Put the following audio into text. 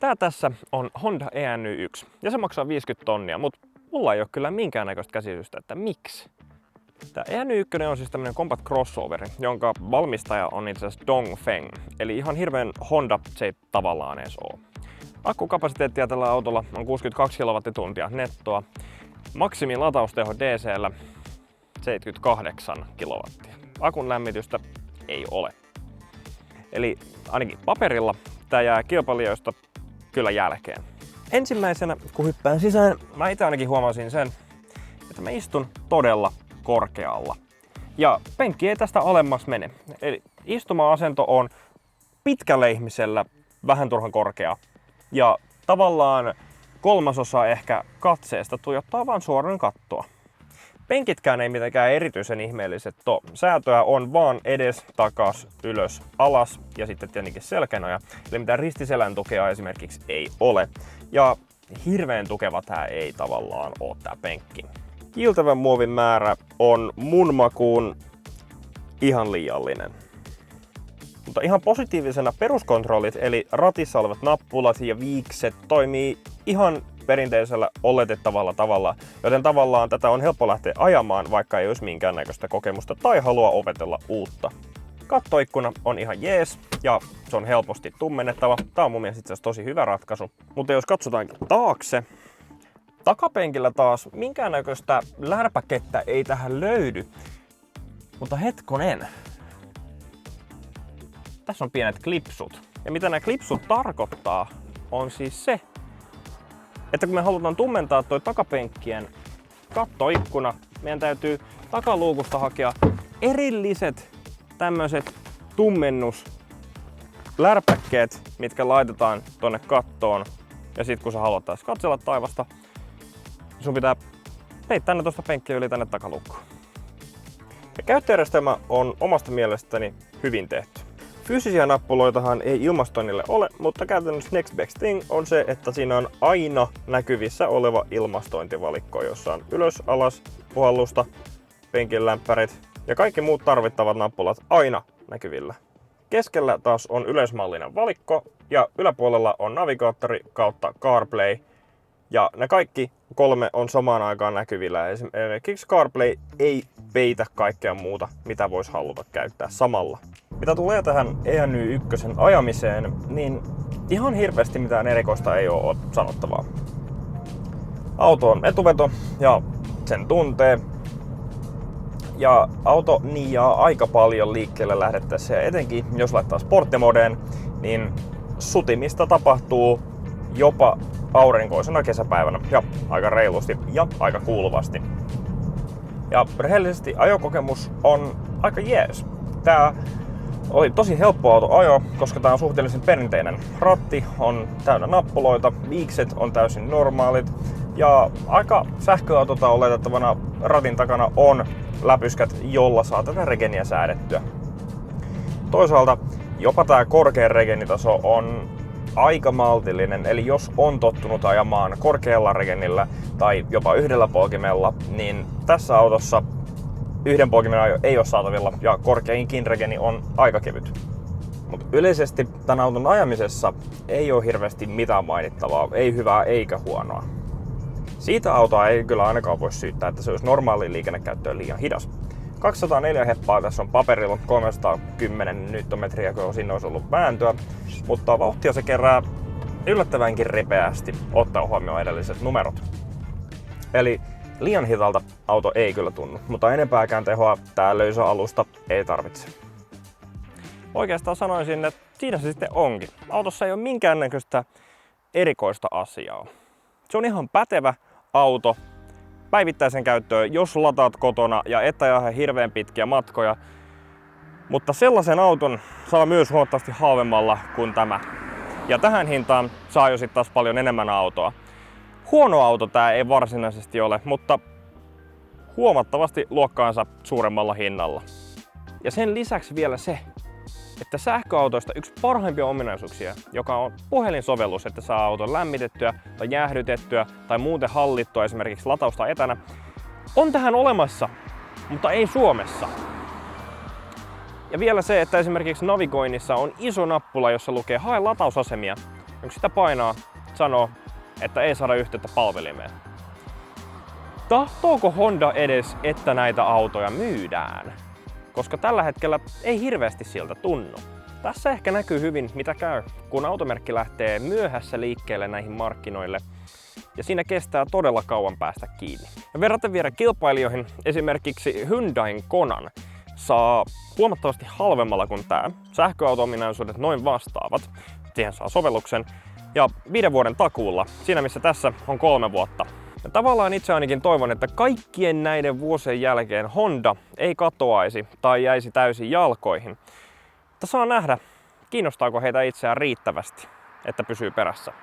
Tää tässä on Honda ENY 1 ja se maksaa 50 tonnia, mutta mulla ei ole kyllä minkäännäköistä käsitystä, että miksi. Tää ENY 1 on siis tämmönen compact crossoveri, jonka valmistaja on itse asiassa Dongfeng, eli ihan hirveän Honda se ei tavallaan edes oo. Akkukapasiteettia tällä autolla on 62 kWh nettoa, maksimi latausteho DC:llä 78 kW. Akun lämmitystä ei ole. Eli ainakin paperilla tää jää kilpailijoista kyllä jälkeen. Ensimmäisenä kun hyppään sisään, mä itse ainakin huomasin sen, että mä istun todella korkealla. Ja penkki ei tästä alemmas mene. Eli istuma-asento on pitkällä ihmisellä vähän turhan korkea. Ja tavallaan 1/3 ehkä katseesta tuijottaa vaan suoraan kattoa. Penkitkään ei mitenkään erityisen ihmeelliset oo. Säätöä on vaan edes, takas, ylös, alas ja sitten tietenkin selkänoja. Eli mitään ristiselän tukea esimerkiksi ei ole. Ja hirveän tukeva tää ei tavallaan oo tää penkki. Kiiltävän muovin määrä on mun makuun ihan liiallinen. Mutta ihan positiivisena peruskontrollit eli ratissa olevat nappulat ja viikset toimii ihan perinteisellä oletettavalla tavalla, joten tavallaan tätä on helppo lähteä ajamaan, vaikka ei olisi minkäännäköistä kokemusta tai halua opetella uutta. Kattoikkuna on ihan jees ja se on helposti tummennettava. Tää on mun mielestä itse asiassa tosi hyvä ratkaisu. Mutta jos katsotaankin taakse, takapenkillä taas minkäännäköistä lärpäkettä ei tähän löydy. Mutta hetkonen. Tässä on pienet klipsut. Ja mitä nämä klipsut tarkoittaa, on siis se, että kun me halutaan tummentaa toi takapenkkien kattoikkuna, meidän täytyy takaluukusta hakea erilliset tämmöiset tummennuslärpäkkeet, mitkä laitetaan tonne kattoon. Ja sit kun sä haluat taas katsella taivasta, sun pitää peittää ne tuosta penkkiä yli tänne takaluukkuun. Ja käyttöjärjestelmä on omasta mielestäni hyvin tehty. Fyysisiä nappuloitahan ei ilmastoinnille ole, mutta käytännössä next best thing on se, että siinä on aina näkyvissä oleva ilmastointivalikko, jossa on ylös, alas, puhallusta, penkin lämpärit ja kaikki muut tarvittavat nappulat aina näkyvillä. Keskellä taas on yleismallinen valikko ja yläpuolella on navigaattori kautta CarPlay. Ja ne kaikki 3 on samaan aikaan näkyvillä. Esimerkiksi CarPlay ei peitä kaikkea muuta, mitä voisi haluta käyttää samalla. Mitä tulee tähän ENY 1 ajamiseen, niin ihan hirveästi mitään erikoista ei ole sanottavaa. Auto on etuveto ja sen tuntee. Ja auto niijaa aika paljon liikkeelle lähdettäessä ja etenkin jos laittaa sporttimodeen, niin sutimista tapahtuu jopa aurinkoisena kesäpäivänä ja aika reilusti ja aika kuuluvasti. Ja rehellisesti ajokokemus on aika jees. Tää oli tosi helppo auto ajoa, koska tää on suhteellisen perinteinen. Ratti on täynnä nappuloita, viikset on täysin normaalit ja aika sähköautota oletettavana ratin takana on läpyskät, jolla saa tätä regeniä säädettyä. Toisaalta jopa tää korkein regenitaso on aika maltillinen, eli jos on tottunut ajamaan korkealla regenillä tai jopa yhdellä polkimella, niin tässä autossa yhden polkimen ajo ei ole saatavilla ja korkeinkin regeni on aika kevyt. Mutta yleisesti tämän auton ajamisessa ei ole hirveästi mitään mainittavaa, ei hyvää eikä huonoa. Siitä autoa ei kyllä ainakaan voi syyttää, että se olisi normaaliin liikennekäyttöön liian hidas. 204 heppaa tässä on paperilla, 310 Nm, kun sinne olisi ollut vääntöä, mutta vauhtia se kerää yllättävänkin ripeästi, ottaa huomioon edelliset numerot. Eli liian hitaalta auto ei kyllä tunnu, mutta enempääkään tehoa tää löysä alusta ei tarvitse. Oikeastaan sanoisin, että siinä se sitten onkin. Autossa ei ole minkäännäköistä erikoista asiaa. Se on ihan pätevä auto päivittäisen käyttöön, jos lataat kotona ja et ajaa hirveän pitkiä matkoja. Mutta sellaisen auton saa myös huomattavasti halvemmalla kuin tämä. Ja tähän hintaan saa jo sitten taas paljon enemmän autoa. Huono auto tää ei varsinaisesti ole, mutta huomattavasti luokkaansa suuremmalla hinnalla. Ja sen lisäksi vielä se, että sähköautoista yksi parhaimpia ominaisuuksia, joka on puhelinsovellus, että saa auton lämmitettyä tai jäähdytettyä tai muuten hallittua esimerkiksi latausta etänä, on tähän olemassa, mutta ei Suomessa. Ja vielä se, että esimerkiksi navigoinnissa on iso nappula, jossa lukee hae latausasemia. kun sitä painaa, sanoo, että ei saada yhteyttä palvelimeen. Tahtooko Honda edes, että näitä autoja myydään? Koska tällä hetkellä ei hirveästi siltä tunnu. Tässä ehkä näkyy hyvin, mitä käy, kun automerkki lähtee myöhässä liikkeelle näihin markkinoille. Ja siinä kestää todella kauan päästä kiinni. Ja verraten vielä kilpailijoihin, esimerkiksi Hyundain Konan saa huomattavasti halvemmalla kuin tämä. Sähköauto-ominaisuudet noin vastaavat. Siihen saa sovelluksen. Ja 5 vuoden takuulla, siinä missä tässä on 3 vuotta. Ja tavallaan itse ainakin toivon, että kaikkien näiden vuosien jälkeen Honda ei katoaisi tai jäisi täysin jalkoihin. Mutta saa nähdä, kiinnostaako heitä itseään riittävästi, että pysyy perässä.